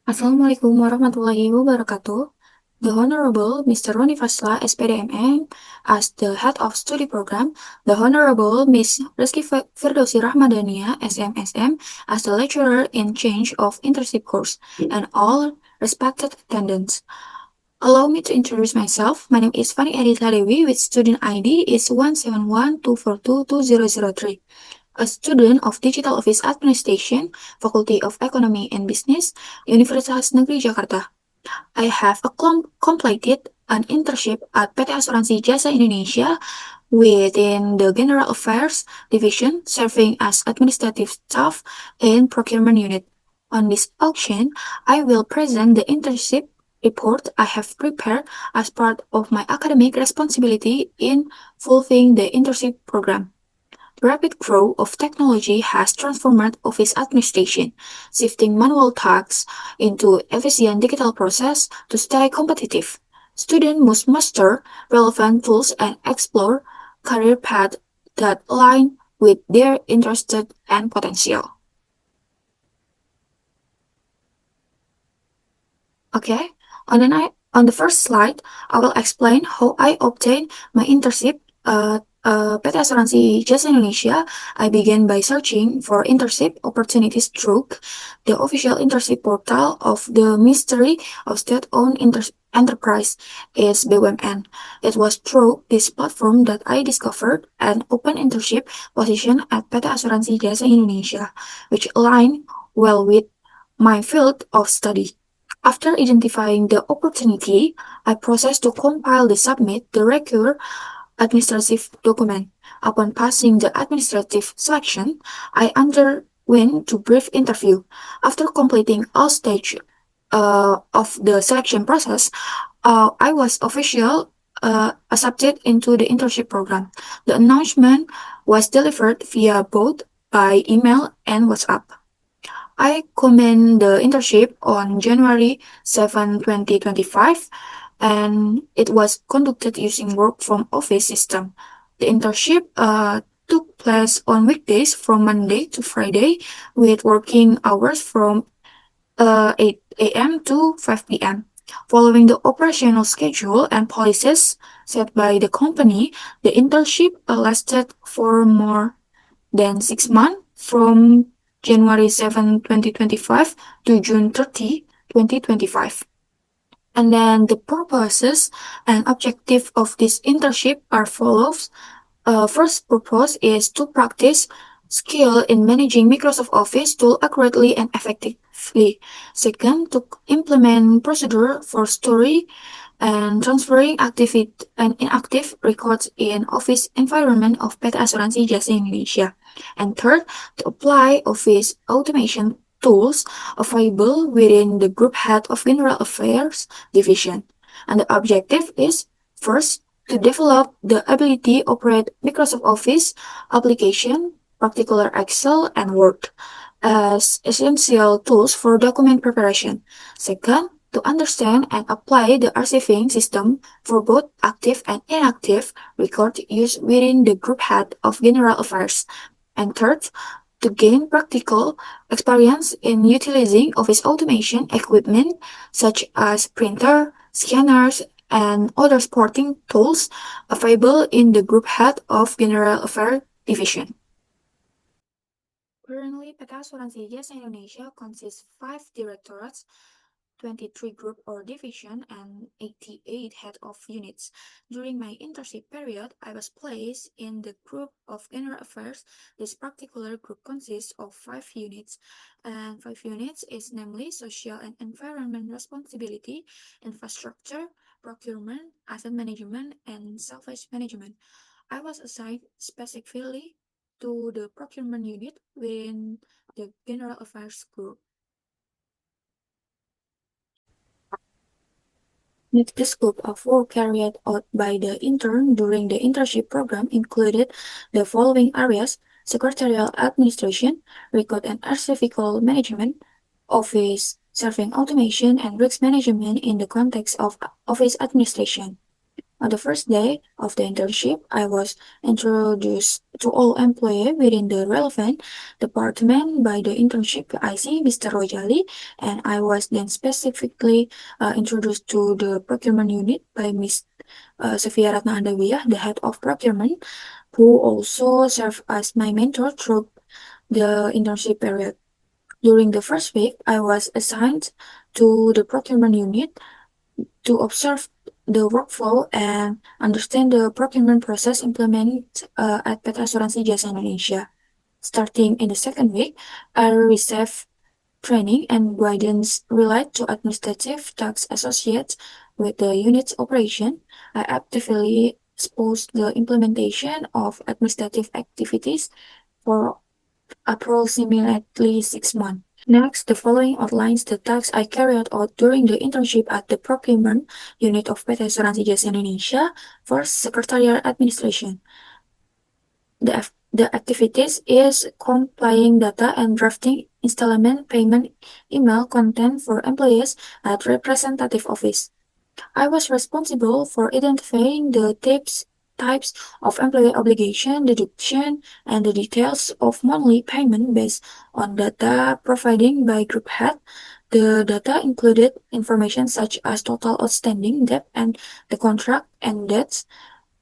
Assalamualaikum warahmatullahi wabarakatuh. The Honorable Mr. Roni Fasla, SPDMM, as the Head of Study Program, the Honorable Miss Rizky Firdausi Rahmadania, SMSM, as the Lecturer in Change of Internship Course, and all respected attendants. Allow me to introduce myself. My name is Fani Dewi with student ID is 17124222003. A student of Digital Office Administration, Faculty of Economy and Business, Universitas Negeri, Jakarta. I have completed an internship at PT Asuransi Jasa Indonesia within the General Affairs Division, serving as administrative staff in procurement unit. On this auction, I will present the internship report I have prepared as part of my academic responsibility in fulfilling the internship program. The rapid growth of technology has transformed office administration, shifting manual tasks into efficient digital process to stay competitive. Students must master relevant tools and explore career paths that align with their interests and potential. Okay, on the first slide, I will explain how I obtained my internship at PT Asuransi Jasa Indonesia. I began by searching for internship opportunities through the official internship portal of the Ministry of State-Owned Enterprise is BUMN. It was through this platform that I discovered an open internship position at PT Asuransi Jasa Indonesia, which aligned well with my field of study. After identifying the opportunity, I processed to compile the submit the required administrative document. Upon passing the administrative selection, I underwent to brief interview. After completing all stages of the selection process, I was officially accepted into the internship program. The announcement was delivered via both by email and WhatsApp. I commenced the internship on January 7, 2025, and it was conducted using work from office system. The internship took place on weekdays from Monday to Friday with working hours from 8 a.m. to 5 p.m. Following the operational schedule and policies set by the company, the internship lasted for more than 6 months from January 7, 2025 to June 30, 2025. And then the purposes and objective of this internship are follows. First purpose is to practice skill in managing Microsoft Office tool accurately and effectively. Second, to implement procedure for storing and transferring active and inactive records in Office environment of PT Asuransi Jasa Indonesia. And third, to apply Office automation tools available within the group head of General Affairs Division. And the objective is first, to develop the ability to operate Microsoft Office application, particular Excel and Word, as essential tools for document preparation. Second, to understand and apply the archiving system for both active and inactive record used within the group head of General Affairs. And third, to gain practical experience in utilizing office automation equipment such as printer, scanners, and other supporting tools available in the group head of General Affairs Division. Currently, PT Asuransi Jasa Indonesia consists 5 directorates, 23 group or division, and 88 head of units. During my internship period, I was placed in the group of general affairs. This particular group consists of 5 units, and 5 units is namely social and environment responsibility, infrastructure, procurement, asset management, and salvage management. I was assigned specifically to the procurement unit within the general affairs group. The scope of work carried out by the intern during the internship program included the following areas: secretarial administration, record and archival management, office serving automation, and risk management in the context of office administration. On the first day of the internship, I was introduced to all employees within the relevant department by the internship IC, Mr. Rojali, and I was then specifically introduced to the procurement unit by Ms. Sofia Ratna Andawiyah, the head of procurement, who also served as my mentor through the internship period. During the first week, I was assigned to the procurement unit to observe the workflow and understand the procurement process implemented at PT Asuransi Jasa Indonesia. Starting in the second week, I received training and guidance related to administrative tasks associated with the unit's operation. I actively exposed the implementation of administrative activities for approximately 6 months. Next, the following outlines the tasks I carried out during the internship at the procurement unit of PT Asuransi Jasa Indonesia. First, secretarial administration. The activities is compiling data and drafting installment payment email content for employees at representative office. I was responsible for identifying the types of employee obligation, deduction, and the details of monthly payment based on data provided by group head. The data included information such as total outstanding debt and the contract and debts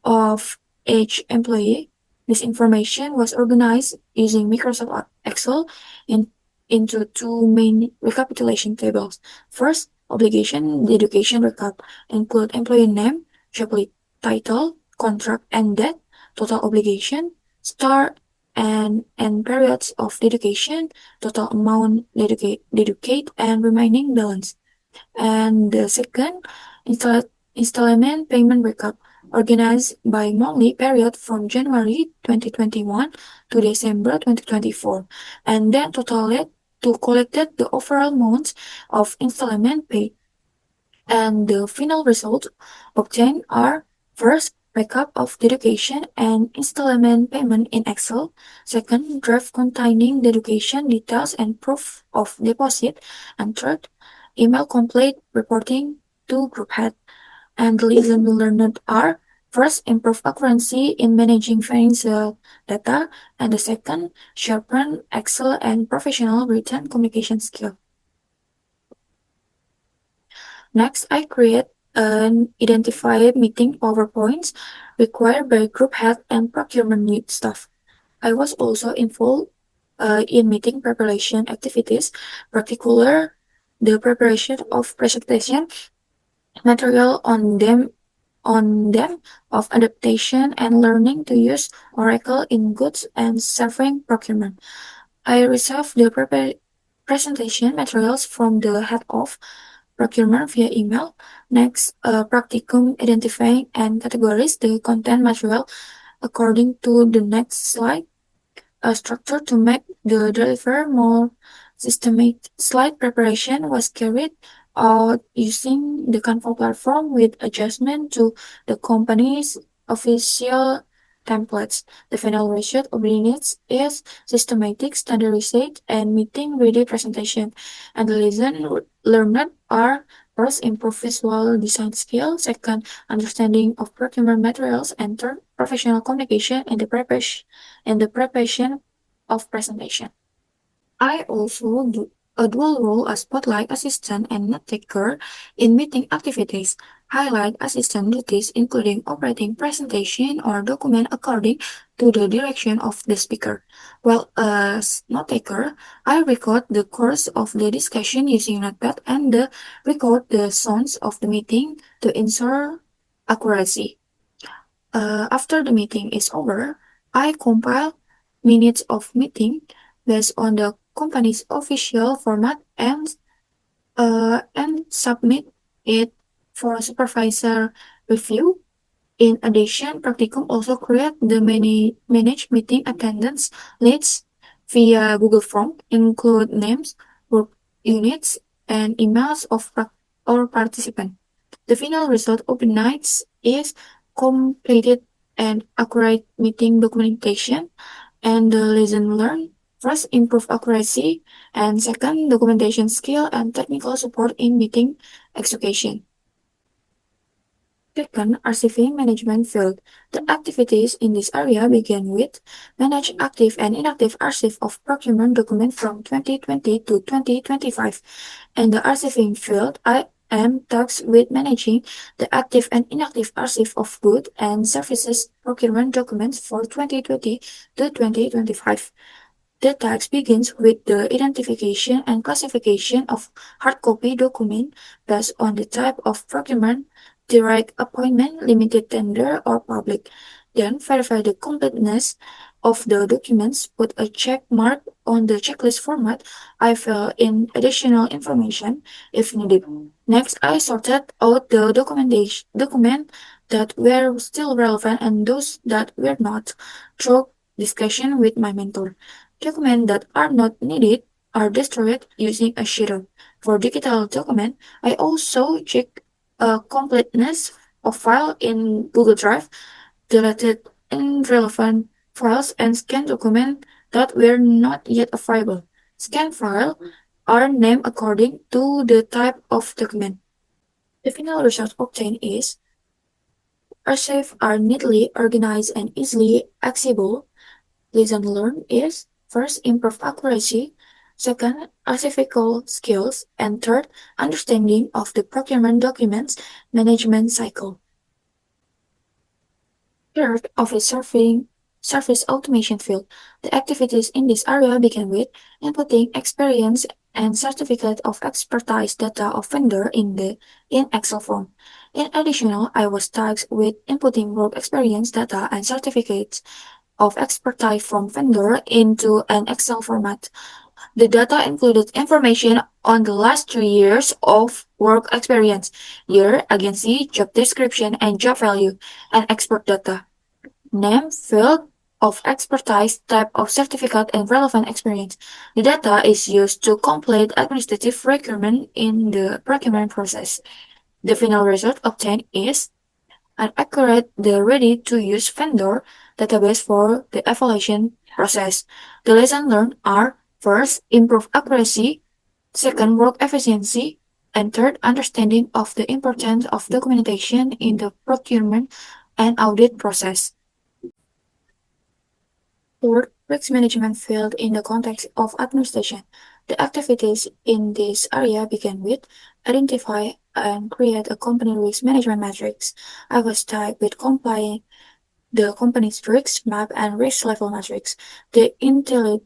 of each employee. This information was organized using Microsoft Excel in, into two main recapitulation tables. First, obligation dedication recap include employee name, job title, contract and debt, total obligation, start and periods of dedication, total amount dedicate and remaining balance. And the second, installment payment recap, organized by monthly period from January 2021 to December 2024, and then totaled to collected the overall amount of installment paid. And the final result obtained are first, recap of dedication and installment payment in Excel. Second, draft containing dedication details and proof of deposit. And third, email complete reporting to group head. And the lessons learned are first, improve accuracy in managing financial data. And the second, sharpen Excel and professional written communication skill. Next, I create an identified meeting PowerPoints required by group head and procurement need staff. I was also involved in meeting preparation activities, particularly the preparation of presentation material on them of adaptation and learning to use Oracle in goods and serving procurement. I received the presentation materials from the head of procurement via email. Next, practicum identifying and categorize the content material according to the next slide. A structure to make the deliver more systematic slide preparation was carried out using the Canva platform with adjustment to the company's official templates. The final result of the units is systematic, standardized, and meeting-ready presentation. And the lesson learned are first, improve visual design skill. Second, understanding of procurement materials. And third, professional communication in the preparation of presentation. I also do a dual role as spotlight assistant and note taker in meeting activities. Highlight assistant duties including operating presentation or document according to the direction of the speaker. While as note taker, I record the course of the discussion using Notepad and record the sounds of the meeting to ensure accuracy. After the meeting is over, I compile minutes of meeting based on the company's official format and submit it for supervisor review. In addition, Practicum also create the managed meeting attendance lists via Google Form, include names, work units, and emails of or participant. The final result of the nights is completed and accurate meeting documentation and the lesson learned. First, improve accuracy, and second, documentation skill and technical support in meeting execution. Second, receiving management field. The activities in this area begin with manage active and inactive archive of procurement document from 2020 to 2025. In the receiving field, I am tasked with managing the active and inactive archive of goods and services procurement documents for 2020 to 2025. The task begins with the identification and classification of hard copy document based on the type of procurement, direct appointment, limited tender, or public. Then verify the completeness of the documents, put a check mark on the checklist format. I fill in additional information if needed. Next, I sorted out the document that were still relevant and those that were not through discussion with my mentor. Documents that are not needed are destroyed using a shadow. For digital document, I also check completeness of file in Google Drive, deleted irrelevant files, and scan documents that were not yet available. Scan files are named according to the type of document. The final result obtained is archives are neatly organized and easily accessible. Lesson learned is first, improve accuracy, second, archival skills, and third, understanding of the procurement documents management cycle. Third, office serving service automation field. The activities in this area begin with inputting experience and certificate of expertise data of vendor in Excel form. In addition, I was tasked with inputting work experience data and certificates of expertise from vendor into an Excel format. The data included information on the last 3 years of work experience, year, agency, job description, and job value, and expert data. Name, field of expertise, type of certificate, and relevant experience. The data is used to complete administrative requirement in the procurement process. The final result obtained is an accurate, the ready-to-use vendor database for the evaluation process. The lessons learned are first, improve accuracy, second, work efficiency, and third, understanding of the importance of documentation in the procurement and audit process. Fourth, risk management field in the context of administration. The activities in this area begin with identify and create a company risk management matrix. I was tasked with compiling the company's risk map and risk level matrix. The intelligent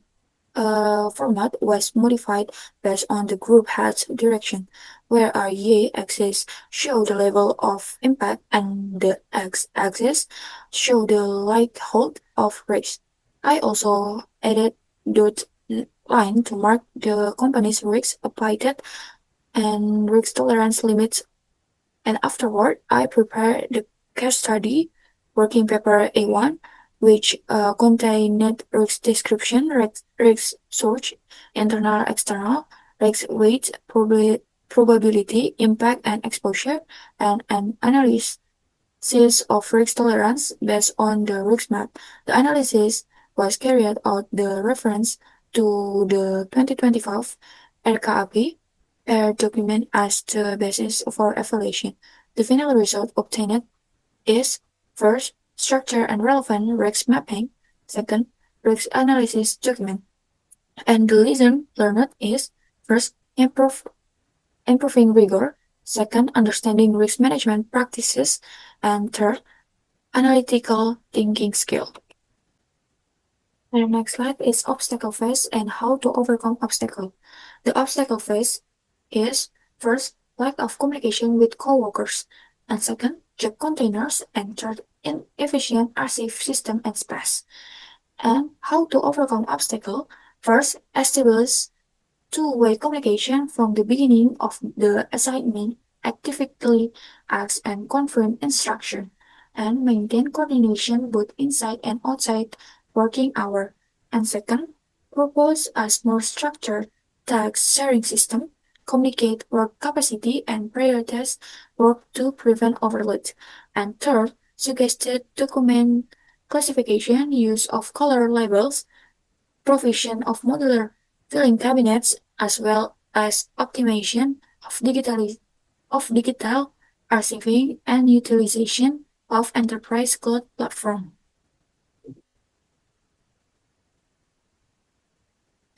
format was modified based on the group head's direction, where our y-axis show the level of impact and the x-axis show the likelihood of risk. I also added dot line to mark the company's risk applied and risk tolerance limits, and afterward I prepared the case study working paper A1, which contained risk description, risk search, internal, external, risk weight, probability, impact, and exposure, and an analysis of risk tolerance based on the risk map. The analysis was carried out the reference to the 2025 RKAP document as the basis for evaluation. The final result obtained is first, structure and relevant risk mapping, second, risk analysis document. And the lesson learned is first, improving rigor, second, understanding risk management practices, and third, analytical thinking skill. The next slide is obstacle phase and how to overcome obstacle. The obstacle phase is first, lack of communication with coworkers, and second, job containers, and third, inefficient archive system and space. And how to overcome obstacle? First, establish two-way communication from the beginning of the assignment, actively ask and confirm instruction, and maintain coordination both inside and outside working hour. And second, propose a more structured task sharing system, communicate work capacity, and prioritize work to prevent overload. And third, suggested document classification, use of color labels, provision of modular filing cabinets, as well as optimization of digital archiving, and utilization of enterprise cloud platform.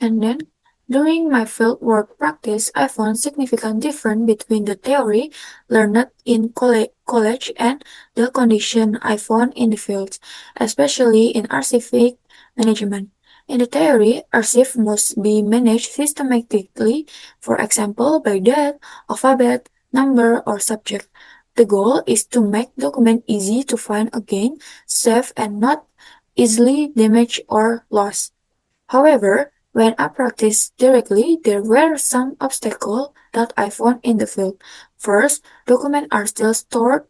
And then, during my fieldwork practice, I found significant difference between the theory learned in college and the condition I found in the field, especially in archivic management. In the theory, archive must be managed systematically, for example, by date, alphabet, number, or subject. The goal is to make document easy to find again, save, and not easily damaged or lost. However, when I practiced directly, there were some obstacles that I found in the field. First, documents are still stored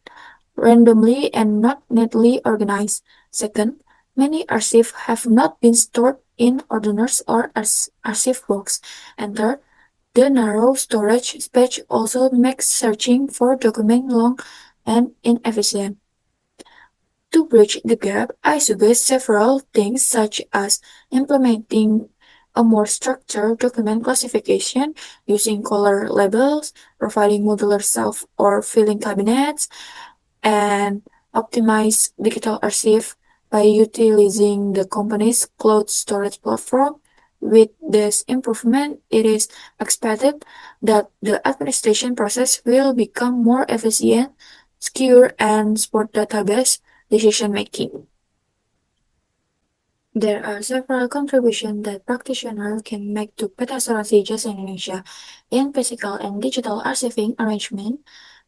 randomly and not neatly organized. Second, many archives have not been stored in ordinals or archive books. And third, the narrow storage space also makes searching for documents long and inefficient. To bridge the gap, I suggest several things such as implementing a more structured document classification using color labels, providing modular self or filling cabinets, and optimize digital archive by utilizing the company's cloud storage platform. With this improvement, it is expected that the administration process will become more efficient, secure, and support database decision making. There are several contributions that practitioners can make to PT Asuransi Jasa Indonesia in physical and digital archiving arrangement.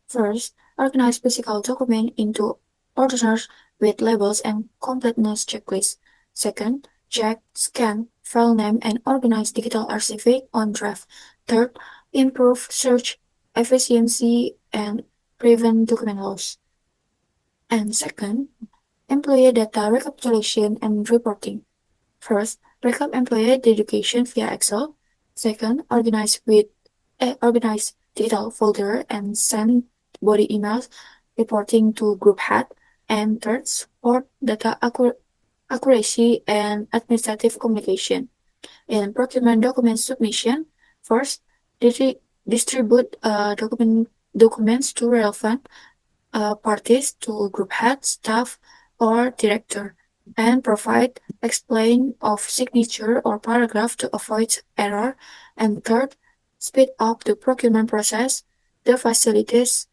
First, organize physical document into orders with labels and completeness checklists. Second, check, scan, file name, and organize digital archiving on draft. Third, improve search efficiency and prevent document loss. And second, employee data recapitulation and reporting. First, recap employee dedication via Excel. Second, organize digital folder and send body emails reporting to group head. And third, support data accuracy and administrative communication. In procurement document submission, first, distribute documents to relevant parties to group head, staff, or director, and provide explain of signature or paragraph to avoid error. And third, speed up the procurement process, the facilities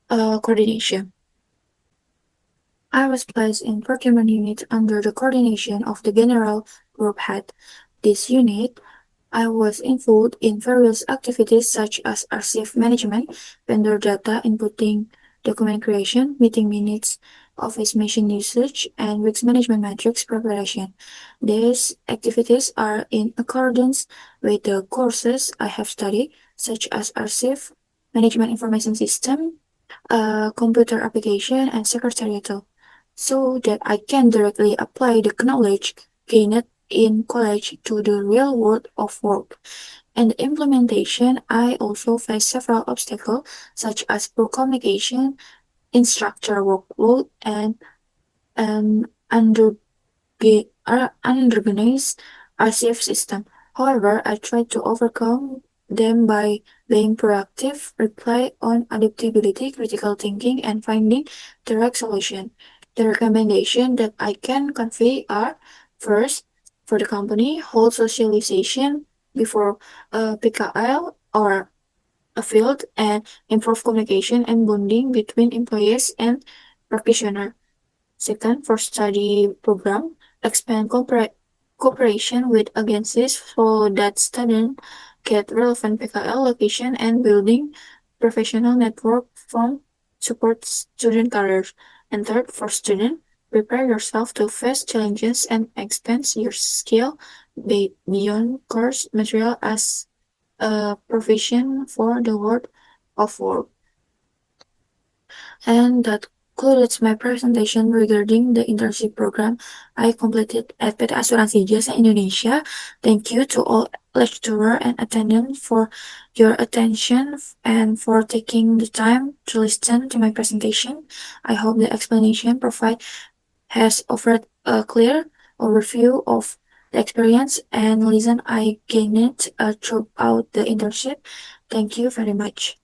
coordination. I was placed in procurement unit under the coordination of the general group head. This unit I was involved in various activities such as archive management, vendor data inputting, document creation, meeting minutes, office machine usage, and risk management matrix preparation. These activities are in accordance with the courses I have studied, such as archive, management information system, computer application, and secretarial, so that I can directly apply the knowledge gained in college to the real world of work. And the implementation, I also faced several obstacles such as poor communication, instructor workload, and an unorganized RCF system. However, I tried to overcome them by being proactive, rely on adaptability, critical thinking, and finding the right solution. The recommendation that I can convey are first, for the company, hold socialization before a PKL or a field and improve communication and bonding between employees and practitioners. Second, for study program, expand cooperation with agencies so that students get relevant PKL location and building professional network from support student careers. And third, for student, prepare yourself to face challenges and expand your skill beyond course material as a provision for the world of work. And that concludes my presentation regarding the internship program I completed at PT Asuransi Jasa Indonesia. Thank you to all lecturer and attendant for your attention and for taking the time to listen to my presentation. I hope the explanation provided has offered a clear overview of the experience and lesson I gained throughout the internship. Thank you very much.